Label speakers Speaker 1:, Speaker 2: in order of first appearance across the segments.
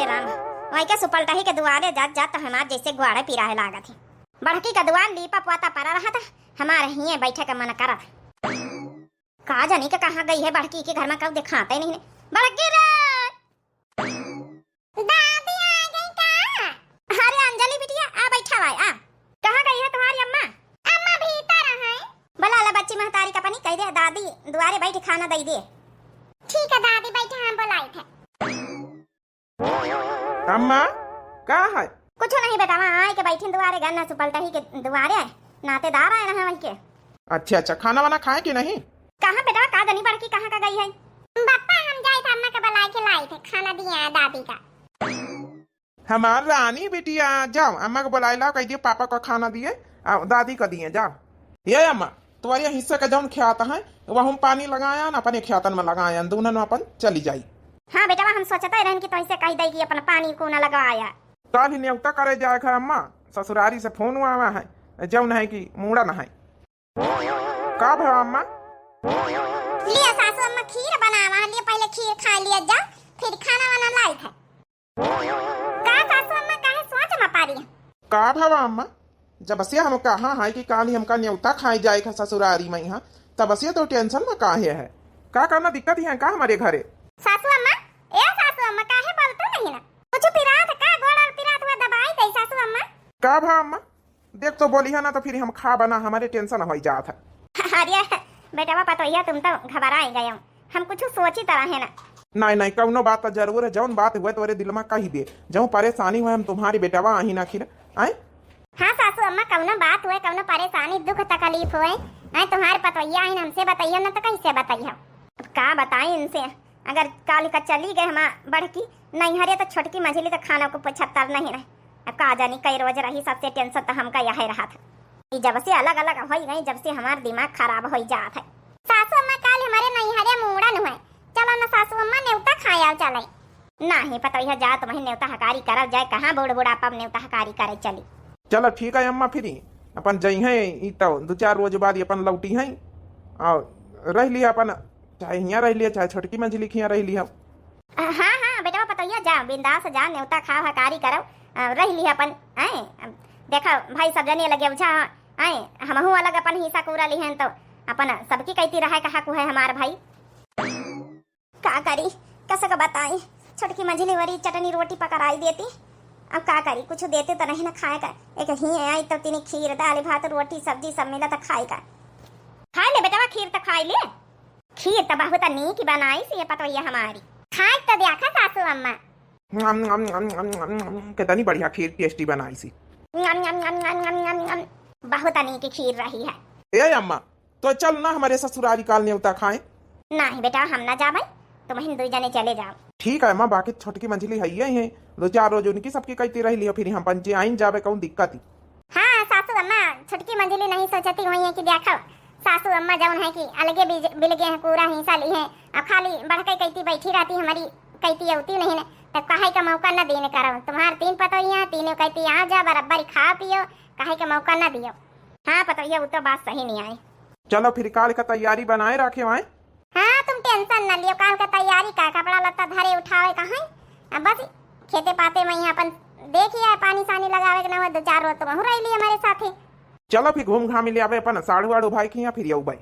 Speaker 1: हे राम, वही के सुपलटही के दुआरे जात जात हमार जैसे गुआड़े पी रहे लागत है। बड़की का दुआर लीपा पोता पड़ा रहा था, हमारे ही बैठे का मन करा था। कहा जानी का कहाँ गई है बड़की के घर में, कब दिखाते नहीं है। बड़की रे दादी आ गई का? अरे अंजलि बिटिया आ बैठा भाई आ। कहाँ गई है तुम्हारी अम्मा? अम्मा भीतर है। बला ला बच्ची महतारी का पनी कह दे दादी दुआरे बैठ खाना दे दे। ठीक है दादी बैठे हम बुलाए थे।
Speaker 2: अम्मा का है?
Speaker 1: कुछ नहीं बेटा, वहाँ आए के बैठे दुआरे गन्ना सुपलटही के दुआरे नातेदार आए रहे वही के।
Speaker 2: अच्छा अच्छा, खाना वाना खाए कि नहीं?
Speaker 1: कहाँ बेटा का दनी बड़की कहाँ का गई है? पापा हम जाए थे अम्मा के बुलाए के लाए थे, खाना दिया है दादी का।
Speaker 2: हमार रानी बेटिया जाओ अम्मा को बुलाए लाओ, कह दिए पापा को खाना दिए दादी को दिए। जाओ ये अम्मा तुम्हारे हिस्से का जौन ख्याता है वह हम पानी लगाया ना अपने ख्यातन में लगाया दोनों अपन चली जाई।
Speaker 1: हाँ बेटा हम सोचते रहन कि तो ऐसे कह देगी अपन पानी को न लगाया।
Speaker 2: कल ही न्योता करे जाए खा अम्मा, ससुरारी से फोन हुआ है जौन है कि मूड़ा न है। का भा अम्मा?
Speaker 1: लिया सासू अम्मा खीर बनावा लिए, पहले खीर खा लिया जा फिर खाना वाना लाई थे। का सासू अम्मा काहे सोच में पारी?
Speaker 2: का भावा अम्मा जब से हम कहा है कि काल ही हमका न्योता खाई जाए खा ससुरारी में यहाँ, तब से तो टेंशन में काहे है? का करना दिक्कत ही है का हमारे घरे?
Speaker 1: सासू अम्मा ए सासू अम्मा काहे बोलते नहीं ना? कुछ पिरात का गोड़ा पिरात हुआ दबाई दे सासू अम्मा।
Speaker 2: का भा अम्मा देख तो बोली है ना तो फिर हम खा बना हमारे टेंशन हो जात है।
Speaker 1: अरे बेटा पापा तो यह तुम तो घबरा गए हो, हम कुछ सोची तरह है ना।
Speaker 2: नहीं नहीं कौनो बात तो जरूर है, जौन बात हुए तोरे दिल में कही दे, जो परेशानी हुए हम तुम्हारी बेटावा आही ना खिर आए।
Speaker 1: हाँ सासू अम्मा कौनो बात हुए कौनो परेशानी दुख तकलीफ हुए आए तुम्हारे पतोइया आइन हमसे बताइए ना तो कैसे बताइए? अब का बताएं इनसे, अगर काल का चली गए हम बड़की नहीं हरे तो छोटकी मझली तो खाना को 75 नहीं रहे। अब का जानी कई रोज रही सबसे टेंशन तो हमका यही रहा था। जब से अलग अलग हो गई जब से हमारा दिमाग खराब हो जात है। सासू अम्मा काल हमारे नहीं हरे मूड़ा न हुए, चलो ना सासू अम्मा न्योता खाया चले। नहीं पतोइया जा तुम्हें न्योता हकारी करब जाए, कहाँ बूढ़ बुढ़ापा न्योता हकारी करे चली।
Speaker 2: चलो ठीक है अम्मा, फिर अपन जई है तो 2-4 रोज बाद अपन लौटी है और रह लिया अपन, चाहे यहाँ रह लिया चाहे छोटकी मंजिली खिया रह लिया।
Speaker 1: हाँ हाँ बेटा पतोइया जा बिंदास जा न्योता खाओ हकारी करो रह लिया अपन आए। देखा भाई सब जने लगे उछा आए हमहू अलग अपन हिस्सा पूरा ली हैं तो अपन सबकी कहती रहा कहा को है हमार भाई। का करी कैसे का बताई, छोटकी मंझली वरी चटनी रोटी पकड़ाई देती, अब का करी कुछ देते तो नहीं ना खाए का। एक ही आई तो तीन खीर दाल भात रोटी सब्जी सब मिला तो खाए का। खाए ले बेटा खीर तो खाए ले, खीर तो बहुत नीक बनाई सी पतोइया हमारी, खाए तो देखा सासू अम्मा
Speaker 2: कितनी बढ़िया खीर टेस्टी बनाई सी।
Speaker 1: बहुत नीक खीर रही है।
Speaker 2: ए अम्मा तो चल ना हमारे ससुरारी काल न्योता खाए।
Speaker 1: नहीं बेटा हम ना जा भाई, तुम हिंदू दो जने चले जाओ।
Speaker 2: ठीक है अम्मा, बाकी छोटकी मंजिली है 2-4 रोज उनकी सबकी कहती रह लियो, फिर हम पंचे आइन जावे कौन दिक्कत ही।
Speaker 1: हाँ सासू अम्मा छोटकी मंजिली नहीं सोचती हुई है कि देखो सासू अम्मा जौन है कि अलगे बिलगे हैं पूरा हिस्सा ली है, अब खाली बढ़के कहती बैठी रहती हमारी कहती होती नहीं है तो कहे का मौका न देने करो। तुम्हारे 3 पतोइया तीनों कहती आ जा बराबर खा पियो, कहे का मौका न दियो। हाँ पतोइया वो तो बात सही नहीं आई।
Speaker 2: चलो फिर काल का तैयारी बनाए रखे वहाँ।
Speaker 1: हाँ तुम टेंशन न लियो, काल का तैयारी का कपड़ा लत्ता धरे उठावे कहाँ, अब बस खेते पाते में यहाँ अपन देखिए पानी सानी लगावे के ना 2-4 रोज तो वहाँ रह ली हमारे साथे।
Speaker 2: चलो फिर घूम घाम ले आवे अपन साढ़ू वाड़ू भाई की फिर यू भाई।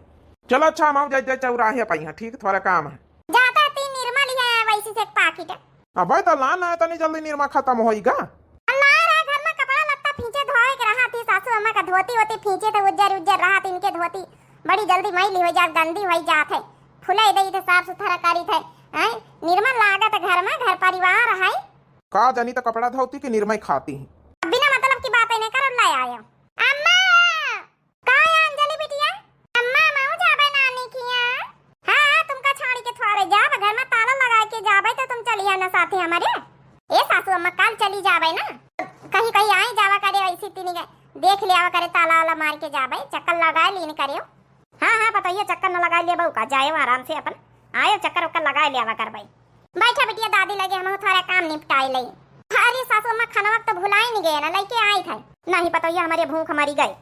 Speaker 2: चलो अच्छा हम जाए चौराहे पाई ठीक थोड़ा काम है।
Speaker 1: जाता 3 निर्मा लिया वैसे से एक पैकेट।
Speaker 2: अब तो लान है तनी जल्दी निर्मा खत्म होएगा।
Speaker 1: घर में कपड़ा लत्ता फींचे धोए के रहा थी सासू अम्मा का धोती होती फींचे तो उज्जर उज्जर रहा थी इनके धोती बड़ी जल्दी मैली हो जात गंदी हो जात है, फुले दई थे साफ सुथरा करी थे हैं निर्मल लागत घर में घर परिवार है।
Speaker 2: का जानी तो कपड़ा धोती की निर्मय खाती है,
Speaker 1: बिना मतलब की बात नहीं कर लाई आया। अम्मा का अंजलि बिटिया अम्मा माऊ जाबे नानी किया। हां तुमका छाड़ी के थोड़े जाब घर में ताला लगा के जाबे तो तुम चलिया ना साथे हमारे। ए सासू अम्मा काल चली जाबे ना, कहीं कहीं आई जावा करे ऐसी तीनी देख लिया करे ताला वाला मार के जाबे चक्कर लगा लीन करियो। हाँ हाँ बताइए चक्कर न लगा लिया बहू का जाए आराम से अपन आयो चक्कर उक्कर लगा लिया कर भाई। बैठा बिटिया दादी लगे हम थोड़ा काम निपटाई लई। अरे सासू अम्मा खाना वक्त तो भुला ही नहीं गए ना लेके आई थे। नहीं पता ये हमारे भूख हमारी गए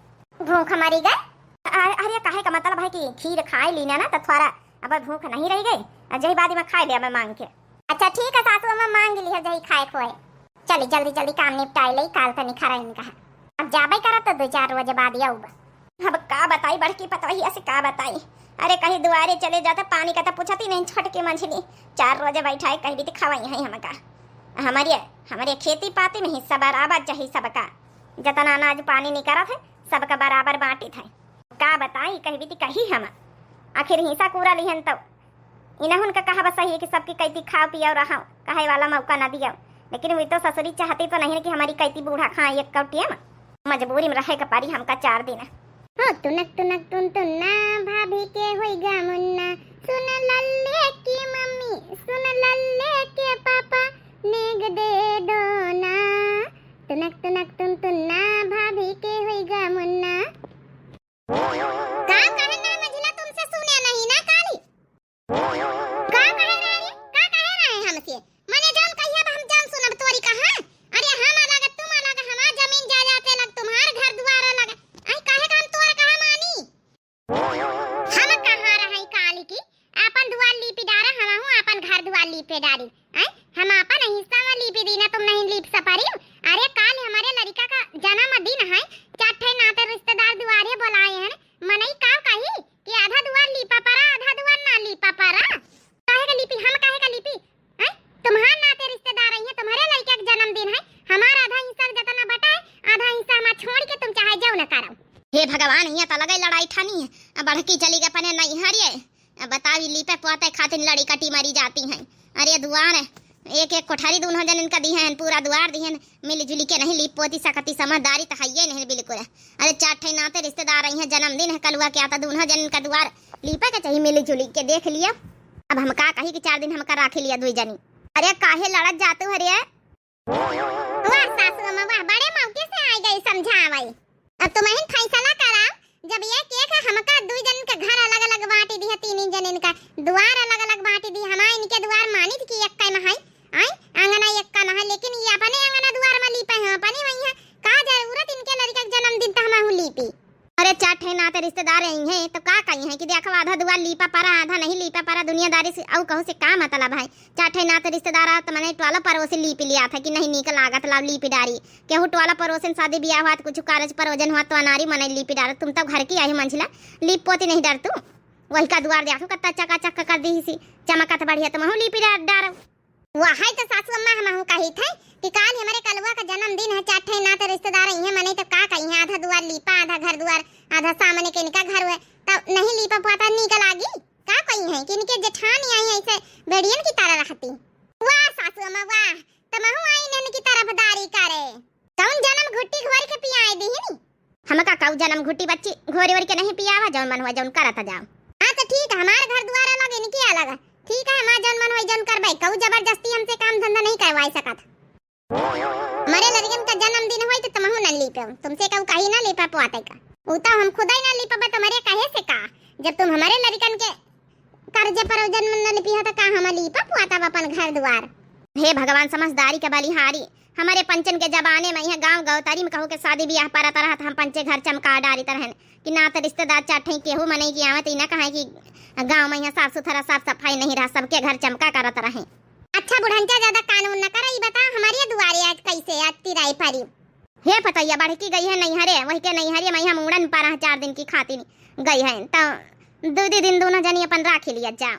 Speaker 1: अरे काहे का मतलब है कि खीर खाए ली ना तो थोड़ा अब भूख नहीं रह गई जही बादी में खाए लिया मैं मांग के। अच्छा ठीक है सासू अम्मा मांग ली बैठे जाई खाए खोए। चली जल्दी जल्दी काम निपटाई लई, काल तनी खरा इनका अब जाबे करा तो 2-4 बजे बाद आऊब। अब का बताई बड़की पतवहिया से का बताई। अरे कहीं दुआरे चले जाते पानी का तो पूछती नहीं, छट के मंझली 4 रोजे बैठाए कहीं भी तो खवाई है हमका। हमारे खेती पाती में हिस्सा बराबर चाहिए सबका, जतना अनाज पानी निकला थे सबका बराबर बांटी थे। का बताई कहीं भी कही हम आखिर हिस्सा पूरा लिहन तो इन्हें उनका कहा बस सही है कि सबकी कैती खाओ पियो रहा कहे वाला मौका न दिया। लेकिन वे तो ससुरी चाहती तो नहीं कि हमारी कैती बूढ़ा खाए एक कौटिया में, मजबूरी में रहे का पारी हमका 4 दिन। हो तुनक तुनक तुन तुन्ना भाभी के होइगा मुन्ना, सुन लल्ले की मम्मी सुन लल्ले के पापा नेग दे दो ना। तुनक तुनक तुन तुन्ना भाभी के होइगा मुन्ना। का कहे ना मझला तुमसे सुने नहीं ना काली। का कहे रहे हमसे मने जान कहिया हम जान सुनब तोरी कहा। अरे हम अलग तुम अलग, हमार जमीन जायदाद अलग तुम्हार घर द्वार अलग। आई काहे काम तोरा कहा मानी। हम कहां रही काली की अपन द्वार लीपी डारा, हम हूं अपन घर द्वार लीपे डारी। आई हम अपन हिस्सा में लीपी दीना, तुम नहीं लीप सपारी। अरे काल हमारे लड़का का जन्मदिन है, चाठे नाते रिश्तेदार दुआरे बुलाए हैं। मनई का कही कि आधा दुआर लीपा परा आधा दुआर ना लीपा परा। काहे का लीपी हम काहे का लीपी। हैं तुम्हार नाते रिश्तेदार हैं, तुम्हारे लड़के का जन्मदिन है, हमारा आधा हिस्सा जतना बटा है आधा हिस्सा हम छोड़ के तुम चाहे जाओ न करो। हे भगवान ये तो लगे लड़ाई ठानी है, अब बढ़की चली गए पने नहीं हरिए। अब बतावी लीपे पोते खातिर लड़ी कटी मरी जाती हैं। अरे दुआर एक एक कोठारी दोनों जन इनका दी है, पूरा द्वार दी है, मिलजुली के नहीं लीप पोती सकती, समझदारी तो है ही नहीं बिल्कुल। अरे 4 नाते रिश्तेदार आई हैं, जन्मदिन है कलुआ क्या था, दोनों जन इनका द्वार लीपा के चाहिए मिलजुली के। देख लिया अब हम का कही कि 4 दिन हमका राखी लिया 2 जनी। अरे काहे लड़त जाते हो रे। वाह सासू अम्मा वाह, बड़े मौके से आई गई समझावई। अब तुम्हें फैसला करा जब एक हमका 2 जन का घर अलग अलग बांटी दी है, 3 जन इनका द्वार अलग अलग बांटी दी। हमारे इनके द्वार मानी थी कि एक का है आई आंगना एक का है, लेकिन ये अपने आंगना द्वार में लीपे हैं अपने वही है। का जरूरत इनके लड़का का जन्मदिन तो हम लीपी। अरे 4 नाते रिश्तेदार हैं तो का कही है कि देखो आधा द्वार लीपा पारा आधा नहीं लीपा पारा। दुनियादारी से औ कहू से का मतलब है। 4 नाते रिश्तेदार तो मैंने टोला परोसे लीपी लिया था कि नहीं निकल लागत ला लीपी डारी। केहू टोला परोसे शादी ब्याह हुआ कुछ कारज परोजन हुआ तो अनारी मने लीपी डार। तुम तो घर की आई मंझला लीप पोती नहीं डर तू। वही का द्वार देखो कत्ता चका कर दी सी चमकत बढ़िया तुम लीपी डार। वहां तो सासू अम्मा हम कही थे कि काल हमारे कलवा का जन्मदिन है, 4 नाते रिश्तेदार हैं मने तो का कही है आधा द्वार लीपा आधा घर द्वार आधा सामने के इनका घर है तब नहीं लीपा पाता निकल आगी। का कही है कि इनके जेठानी आई है ऐसे बेड़ियन की तरह रहती। वाह सासू अम्मा वाह, तमहु आई नन की तरफदारी करे। कौन जन्म घुट्टी घोर के पियाए दी नी। हमका कऊ जन्म घुट्टी बच्ची घोरी के नहीं पियावा, जौन मन हुआ जौन करत जाओ। हां तो ठीक है, हमारे घर द्वार अलग इनके अलग है, ठीक है हमारा जौन मन होई जौन करबै। कऊ जबरदस्ती हमसे काम धंधा नहीं करवाई सकत। हमारे लड़कन का जन्मदिन होई तो तमहु न लीपे, तुमसे कऊ कहीं ना लीपा पोआते का उता हम खुद ही ना लीपा तुम्हारे कहे से का। जब तुम हमारे लड़कन के कर्ज पर जन्म न लिपी तो का हम लीपा पोआता अपन घर द्वार। हे भगवान समझदारी के बलिहारी। हमारे पंचन के जमाने में यह गांव गौतारी में कहो के शादी ब्याह पर तरह हम पंचे घर चमका डारी तरह कि ना तो रिश्तेदार चाठे केहू मने की आवत ना कहे कि गांव में यहाँ साफ सुथरा साफ सफाई नहीं रहा, सबके घर चमका करत रहे। अच्छा बुढ़ंचा ज्यादा कानून न करे, बता हमारी दुआरे आज कैसे आज तिराई परी। हे पतैया बढ़की गई है नहीं हरे वही के नहीं हरे मैं मुड़न पारा 4 दिन की खाती गई है तो 2 दिन दोनों जनी अपन राखी लिया जाओ।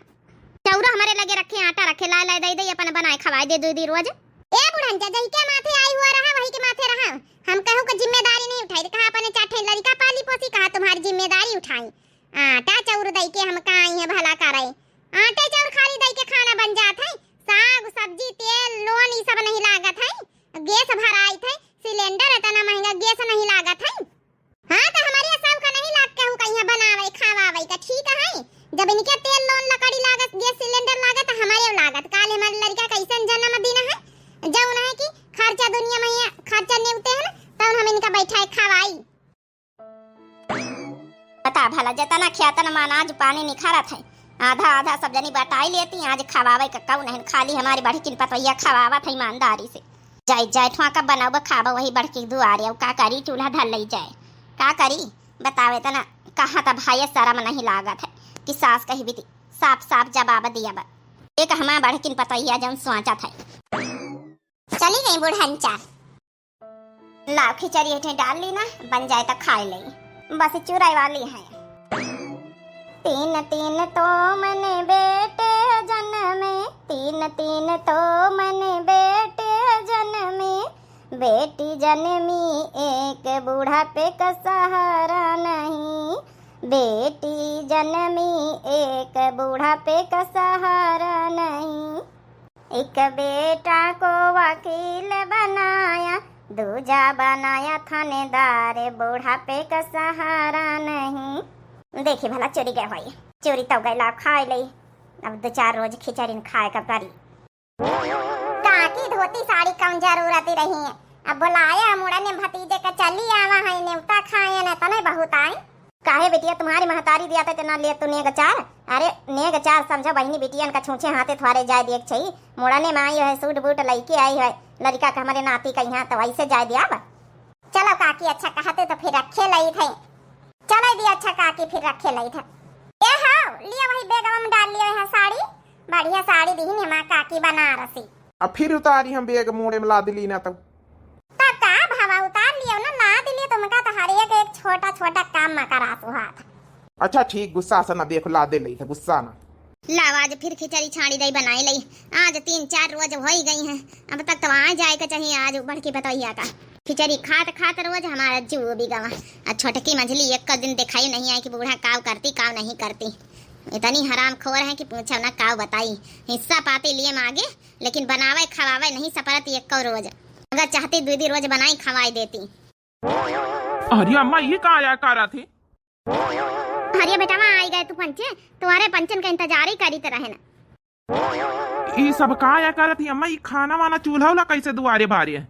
Speaker 1: चौरा हमारे लगे रखे आटा रखे ला ला दे अपन बनाए खवाए दे 2 दिन रोज। ए बुढ़ंचा जही के माथे आई हुआ रहा वही के माथे रहा। हम कहू को जिम्मेदारी नहीं उठाई, कहा अपने चाठे लड़का पाली पोसी, कहा तुम्हारी जिम्मेदारी उठाई। आटा चाउर दई के हम का आई है भला करे। आटे चाउर खाली दई के खाना बन जात है, साग सब्जी तेल लोन ई सब नहीं लागत है, गैस भराई थे सिलेंडर इतना महंगा गैस नहीं लागत है। हां तो हमारे सब का नहीं लाग कहू कहीं बनावे खावावे का ठीक है। जब इनके तेल लोन लकड़ी लागत गैस सिलेंडर लागत हमारे लागत। काल हमारे लड़का कैसन जन्मदिन है जब ना है कि खर्चा दुनिया में खर्चा नेउते हैं तब हम इनका बैठाए खवाई। बता भला जतना ख्यातन अनाज पानी निखारा थे आधा आधा सब जनी बटाई लेती आज खवावे का कऊ नहीं, खाली हमारी बड़ी किन पतैया खवावा था ईमानदारी से। जाय जाय ठुआ का बनाओ खावा वही बड़की दुआरे का करी चूल्हा ढल लई जाए का करी बतावे तना कहाँ था भाई सारा में नहीं लागत है कि सास कही भी साफ साफ जवाब दिया बा एक हमारा बड़किन पतैया जौन सोचा था। चली गई बुढ़ांचा। लाओ खिचड़ी एठे डाल ली ना, बन जाए तो खा ले, बस चुराई वाली है। तीन तीन तो मन बेटे जन्मे, तीन तीन तो मन बेटे जन्मे, बेटी जन्मी एक बुढ़ापे का सहारा नहीं, बेटी जन्मी एक बुढ़ापे का सहारा नहीं। एक बेटा को वकील बनाया, दूजा बनाया थानेदार, बुढ़ापे का सहारा नहीं। देखी भला चोरी गए भाई, चोरी तो गैला खाए लई, अब 2-4 रोज खिचड़ी खाए का करी। काकी धोती साड़ी कम जरूरत रही है, अब बुलाया मुड़ा ने भतीजे का चली आवा है, नेवता खाए न तने बहुत आए। काहे बेटिया तुम्हारी महतारी दिया था ना ले तू नेग 4? अरे नेग 4 समझा बहनी बेटियन का छूछे हाथे थवारे जाए देख छई, मुड़ा ने माई है सूट बूट लईके आई है, लड़का का हमारे नाती का यहाँ तो वैसे जाए दिया। चलो काकी अच्छा कहते तो फिर रखे लई थे, चलो दिया अच्छा काकी फिर रखे लई थे। ए हां लिया वही बैगवा में डाल लिया है साड़ी, बढ़िया साड़ी दी है मां काकी बनारसी।
Speaker 2: अब फिर उतारी हम बैग मोड़े में ला दिली ना, तब
Speaker 1: का भावा उतार लियो ना, ला दिलिए तुमका तो हर एक छोटा छोटा काम में करा सुहात।
Speaker 2: अच्छा ठीक, गुस्सा से ना देखो, ला दे लई थे, गुस्सा ना।
Speaker 1: लाओ आज फिर खिचड़ी छाड़ी दई बनाई लई, आज 3-4 रोज हो ही गई हैं, अब तक तो वहाँ जाए का चाहिए। आज बढ़ के बताइए का खिचड़ी खात खात रोज हमारा जीव भी गवा। आज छोटकी मंझली एक का दिन दिखाई नहीं आई कि बूढ़ा काव करती काव नहीं करती, इतनी हराम खोर है कि पूछा ना काव बताई। हिस्सा पाते लिए मांगे लेकिन बनावे खवावे नहीं सपरत एक को रोज, अगर चाहती 2 रोज बनाई खवाई देती।
Speaker 2: अरे अम्मा ये कहाँ आया करा थी?
Speaker 1: अरे बेटा वहाँ आई गए तू पंचे, तुम्हारे पंचन का इंतजार ही करी तो रहे ना।
Speaker 2: ये सब कहाँ आया करा थी अम्मा? ये खाना वाना चूल्हा वाला कैसे दुआरे बारे है?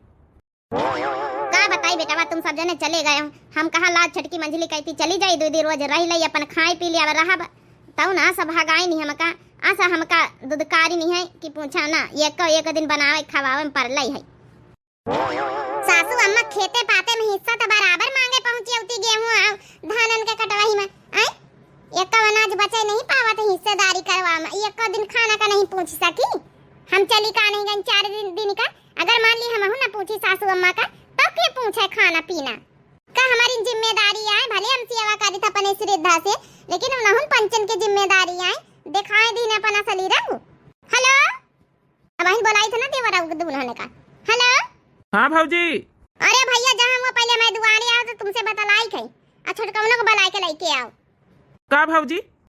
Speaker 1: का बताई बेटा तुम सब जने चले गए हो, हम कहा लाज छटकी मंझली कहती चली जाई 2 रोज रह लई, अपन खाई पी लिया रहा तब ना सब भागाई नहीं हमका। आसा हमका दुदकारी नहीं है कि पूछा ना, एक दिन बनावे खवावे में पर लई है। सासू अम्मा खेते पाते में हिस्सा तो बराबर मांगे पहुंची होती, गेहूं और धानन के कटवाई में आई एक का अनाज बचे नहीं पावत हिस्सेदारी करवा में, एक दिन खाना का नहीं पूछ सकी। हम चली का नहीं गई 4 दिन का, अगर मान ली हम ना पूछी सासू अम्मा का तब के पूछे खाना पीना का हमारी जिम्मेदारी है। भले हम सेवा करी था अपने श्रद्धा से, लेकिन हम ना पंचन की जिम्मेदारी है, दिखाई दी ना अपना सली रहू। हेलो अब ही बोलाई था ना देवरा दुल्हन का। हेलो
Speaker 2: हाँ भौजी।
Speaker 1: अरे भैया जहाँ वो पहले मैं दुआरे आओ तो तुमसे बतलाई थी, अच्छा छोटकवनो को बुला के लेके आओ।
Speaker 2: का भौजी?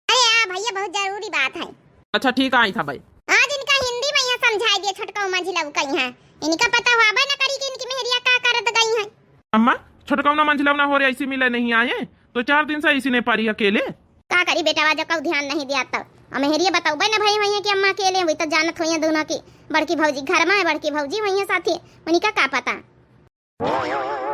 Speaker 1: अरे आ भैया बहुत जरूरी बात है।
Speaker 2: अच्छा ठीक आई था भाई।
Speaker 1: आज इनका हिंदी में यहाँ समझाई दिए छोटकव मंझिला कहीं है, इनका पता हुआ ना करी कि इनकी मेहरिया का करत गई है।
Speaker 2: अम्मा छोटकवना मंझिलवना हो रही ऐसी मिले नहीं आए तो 4 दिन से इसी ने पारी अकेले
Speaker 1: का करी बेटा वाजा का ध्यान नहीं दिया तब मेहरिया बताऊ ना भाई वही कि अम्मा अकेले हुई तो जानत हुई दोनों की, बड़की भौजी घर में है, बड़की भौजी वही साथी, उनका का पता।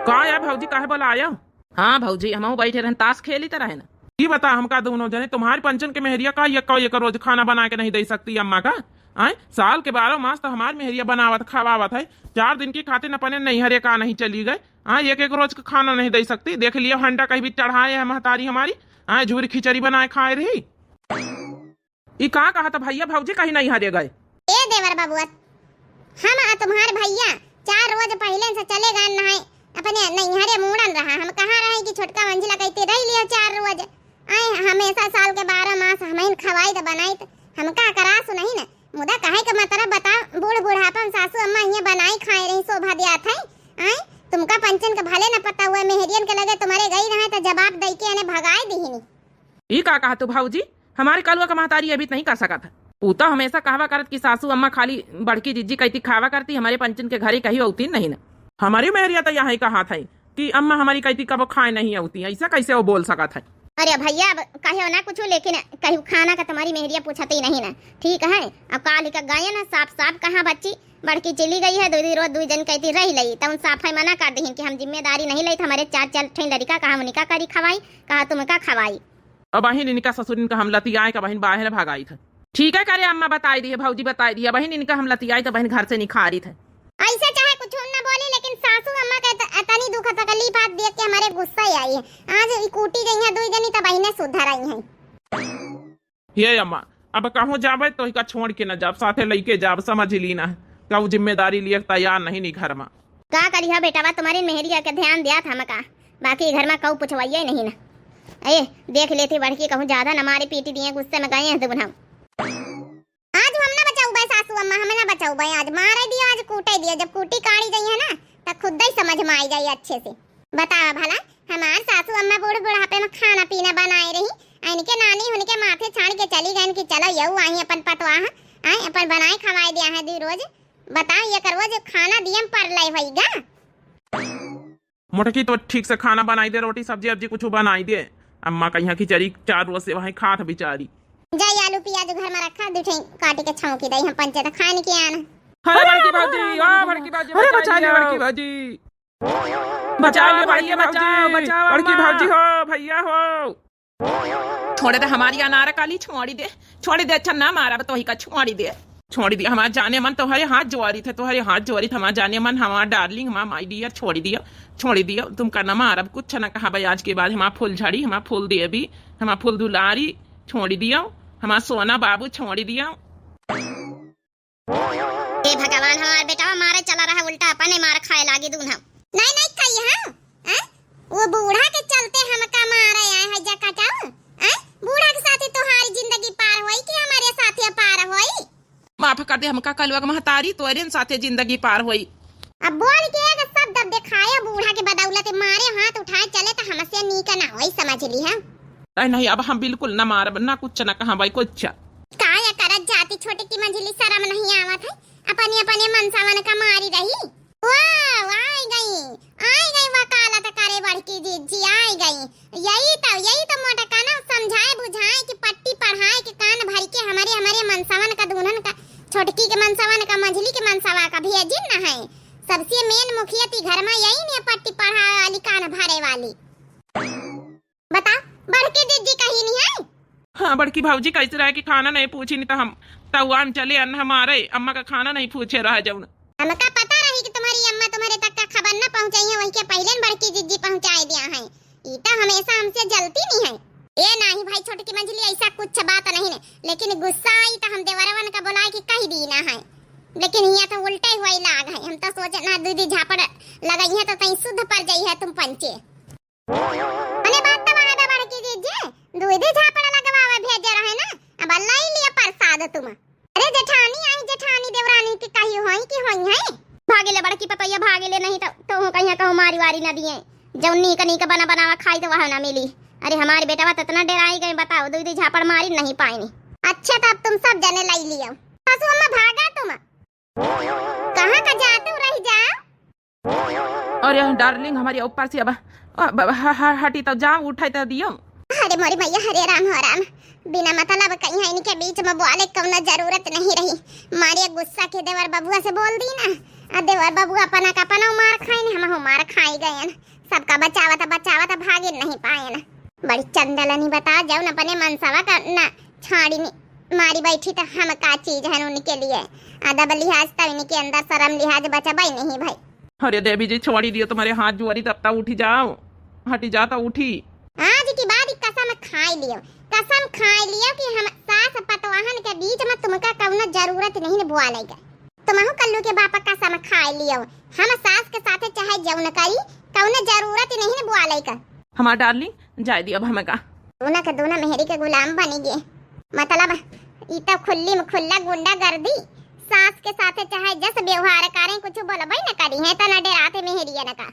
Speaker 2: का यार भौजी काहे बोला आया?
Speaker 3: हाँ भौजी हम बैठे रहन ताश खेली तरह है ना।
Speaker 2: ये बता हमका दोनों जने तुम्हारे पंचन के मेहरिया का एक रोज खाना बना के नहीं दे सकती अम्मा का? आए साल के 12 मास तो हमारी मेहरिया बनावत खावावत है, 4 दिन की खाते न पने नहीं हरे का नहीं चली गए। हाँ एक रोज का खाना नहीं दे सकती, देख लियो हंडा कहीं भी चढ़ाए है महतारी हमारी, आए झूरी खिचड़ी बनाए खाए रही। ये कहा था भैया भौजी कहीं नहीं हरे गए?
Speaker 1: ए देवर बाबू हम तुम्हारे भैया 4 रोज पहले से चले गए नहाए अपने नैहरे मुड़न रहा, हम कहाँ रहे कि छोटका मंजिला कहते रह लिया 4 रोज। आए हमेशा साल के 12 मास हमें खवाई तो बनाई तो हम का करा सु नहीं ना, मुदा कहे के मतलब बता बूढ़ बुढ़ापन सासू अम्मा ये बनाई खाए रही शोभा दिया था। आए तुमका पंचन का भले न पता हुआ, मेहरियन के लगे तुम्हारे गई रहे तो जवाब दई के भगाए दीनी।
Speaker 3: ये का कहा तू भौजी? हमारे कलुआ का महतारी अभी नहीं कर सका था, पूता हमेशा कहवा करत कि सासू अम्मा खाली बड़की जिज्जी कहती खावा करती, हमारे पंचन के घरे कहीं होती नहीं ना।
Speaker 2: हमारी मेहरिया तो यहाँ कहा था कि अम्मा हमारी कहती कब खाए नहीं होती, ऐसा कैसे वो बोल सका था?
Speaker 1: अरे भैया अब कहे ना कुछ, लेकिन कहीं खाना का तुम्हारी मेहरिया पूछती नहीं ना, ठीक है। अब काल का गए ना साफ साफ कहाँ बच्ची बड़की चली गई है 2 रोज 2 जन कहती रह लई, तब साफ मना कर दी कि हम जिम्मेदारी नहीं ली, हमारे 4 लड़का कहा उनका करी खवाई, कहा तुमका खवाई।
Speaker 2: अब बहन इनका ससुर इनका हम लतियाए का बहन बाहर भागाई था।
Speaker 3: ठीक है करे अम्मा बताई दी है, भौजी बताई दी है, बहन इनका हम लतियाई तो बहन घर से निखारी थे।
Speaker 1: ऐसे चाहे कुछ न बोले, लेकिन सासू अम्मा का तनी दुख तकलीफ बात देख के हमारे गुस्सा ही आई है। आज कूटी गई है 2 जनी तो बहने सुधर आई हैं।
Speaker 2: ये अम्मा अब कहूँ जाबे तो इका छोड़ के न जाब, साथे लेके जाब, समझ ली ना। का वो जिम्मेदारी लिए तैयार नहीं नी घर में।
Speaker 1: का करी है बेटा, तुम्हारी मेहरिया के ध्यान दिया था मैं का, बाकी घर में कहूँ पूछवाइए नहीं ना। अये देख लेती बड़की, कहूँ ज्यादा न मारे पीटी दिए, गुस्से में गए हैं तो बुनाऊ। आज हम ना बचाऊ भाई सासू अम्मा, हमें ना बचाऊ भाई, आज मारे दिया, आज कूटे दिया। जब कूटी काढ़ी गई है ना तब खुद ही समझ में आई जाए अच्छे से। बताओ भला, हमार सासू अम्मा बूढ़ बुढ़ापे में खाना पीना बनाए रही, इनके नानी उनके माथे छाड़ के चली गई कि चलो यू आई अपन पतवा आई अपन बनाए खवाए दिया है दी रोज। बताओ ये करवो जो खाना दियम पर लाई भईगा।
Speaker 2: मोटकी तो ठीक से खाना बनाई दे, रोटी सब्जी अब्जी कुछ बनाई दे। अम्मा कहीं खिचड़ी 4 रोज से वहीं खात बेचारी।
Speaker 1: जाई आलू प्याज घर में रखा, दूठे काट के छौंकी दई हम पंचे खाने के आना।
Speaker 3: अरे बड़की भाजी, ओ बड़की भाजी,
Speaker 2: अरे बचा लियो बड़की भाजी, बचा लियो बड़की
Speaker 3: बचाओ,
Speaker 2: भाजी,
Speaker 3: बचाओ
Speaker 2: बड़की
Speaker 3: अम्मा।
Speaker 2: भाजी हो भैया हो।
Speaker 3: छोड़े दे हमारी अनार काली, छोड़ी दे, छोड़ी दे। अच्छा ना मारा तो ही का छोड़ी दे, छोड़ी दिया। हमारा जाने मन तुम्हारे हाथ जोड़ी थे, तुम्हारे हाथ जोड़ी थे। हमारा जाने मन, हमारा डार्लिंग, हमारा माई डियर, छोड़ी दिया, छोड़ी दिया। तुम का न मारा कुछ न कहा भाई। आज के बाद हमारा फूल झड़ी, हमारा फूल दे भी, हमारा फूल दुलारी छोड़ी दिया, हमारा सोना बाबू छोड़ी दिया।
Speaker 1: हे भगवान, हमार बेटा मारे चला रहा उल्टा, अपने मार खाए लागी दून हम। नहीं नहीं खाई हम, वो बूढ़ा के चलते हम का मारे आए है जा कटाऊ। बूढ़ा के साथ तुम्हारी जिंदगी पार होई कि हमारे साथ पार होई?
Speaker 3: माफ कर दे, हमका कलवा का महतारी तोरे साथे जिंदगी पार होई।
Speaker 1: अब बोल के एक शब्द दिखाया बूढ़ा के बदौलत मारे हाथ उठाए चले तो हमसे नीक ना होई, समझ ली है?
Speaker 3: नहीं अब हम बिल्कुल न मारब, ना कुछ न कहा भाई कुछ।
Speaker 1: काया करत जाती छोटी की मंजिली, शर्म नहीं आवत है? अपने अपने मनसावन का मारी रही। वाह आई गई वकालत करे बड़की जीजी, आई गई। यही तो मोटा काना समझाए बुझाए कि पट्टी पढ़ाए कि कान भर के हमारे मनसावन का दुल्हन का, छोटकी के मनसावन का, मंझली के मनसावा का भेजिन न है। सबसे मेन मुखिया थी घर में यही ने पट्टी पढ़ाए वाली, कान भरे वाली। बता बड़की जीजी कहीं नहीं है?
Speaker 3: हाँ बड़की भाजी कैसे रहे कि खाना नहीं पूछी, नहीं तो हम तवान चले अन्न हमारे अम्मा का खाना नहीं पूछे रह जाऊन।
Speaker 1: हमका पता रही कि तुम्हारी अम्मा तुम्हारे तक का खबर न पहुंचाई है, वही के पहले बड़की जीजी पहुंचाए दिया है। ईटा हमेशा हमसे जलती नहीं है। ए नहीं भाई छोटकी मंझली, ऐसा कुछ बात नहीं है, लेकिन गुस्सा आई तो हम देवरवन का बुलाए कि कह दी ना है, लेकिन यहाँ तो उल्टा ही हुई लाग है। हम तो सोचे ना दीदी झापड़ लगाई है तो तई शुद्ध पर जाई है तुम पंचे। अने बात तो वहां बड़की जीजी दूधी झापड़ लगवावे भेजे रहे ना, अब अल्लाह ही लिया प्रसाद तुम। अरे जेठानी आई, जेठानी देवरानी की कही होई कि होई है? भागेले बड़की पतैया भागेले, नहीं तो कहीं कहूं मारी वारी न दिए, जब नीक बनावा खाई तो वहां ना मिली। अरे हमारे बेटा बात इतना डराई गए, बताओ दूधी झापड़ मारी नहीं पाएनी। अच्छा तो अब तुम सब जने लाई लियो। सासू अम्मा भागा तुम, कहां का जाते हो, रह जाओ।
Speaker 3: और यह डार्लिंग हमारी ऊपर से अब हटी तो जाओ, उठाई तो दियो।
Speaker 1: अरे मोरी भैया, हरे राम, बिना मतलब कहीं है इनके बीच में बोले कौनो जरूरत नहीं रही। मारे गुस्सा के देवर बबुआ से बोल दी ना, देवर बबुआ अपना का अपना मार खाए, हम मार खाई गए। सबका बचावा भागे नहीं पाए ना। बड़ी चंदलनी बता जाओ न, अपने मनसावा का ना छाड़ी मारी बैठी तो हम का चीज है उनके लिए। अदब लिहाज तो इनके अंदर शर्म लिहाज बचा भाई नहीं भाई।
Speaker 3: अरे देवी जी छोड़ी दियो, तुम्हारे हाथ जुआरी तब तक उठी जाओ, हटी जा तो उठी।
Speaker 1: आज की बात कसम खाई लियो कि हम सास पतवाहन के बीच में तुमका कौनो जरूरत नहीं न बुआ लेगा। तुमहु कल्लू के बापा कसम खाई लियो, हम सास के साथे चाहे जौन करी कौनो जरूरत नहीं न बुआ लेगा।
Speaker 3: हमारा डार्लिंग जाए दिया, अब हमें का
Speaker 1: दोनों के दोनों मेहरी के गुलाम बन गए। मतलब ई तो खुल्ली में खुल्ला गुंडा गर्दी, सास के साथे चाहे जस व्यवहार करें कुछ बोलबई न करी है तो न डराते मेहरिया न का।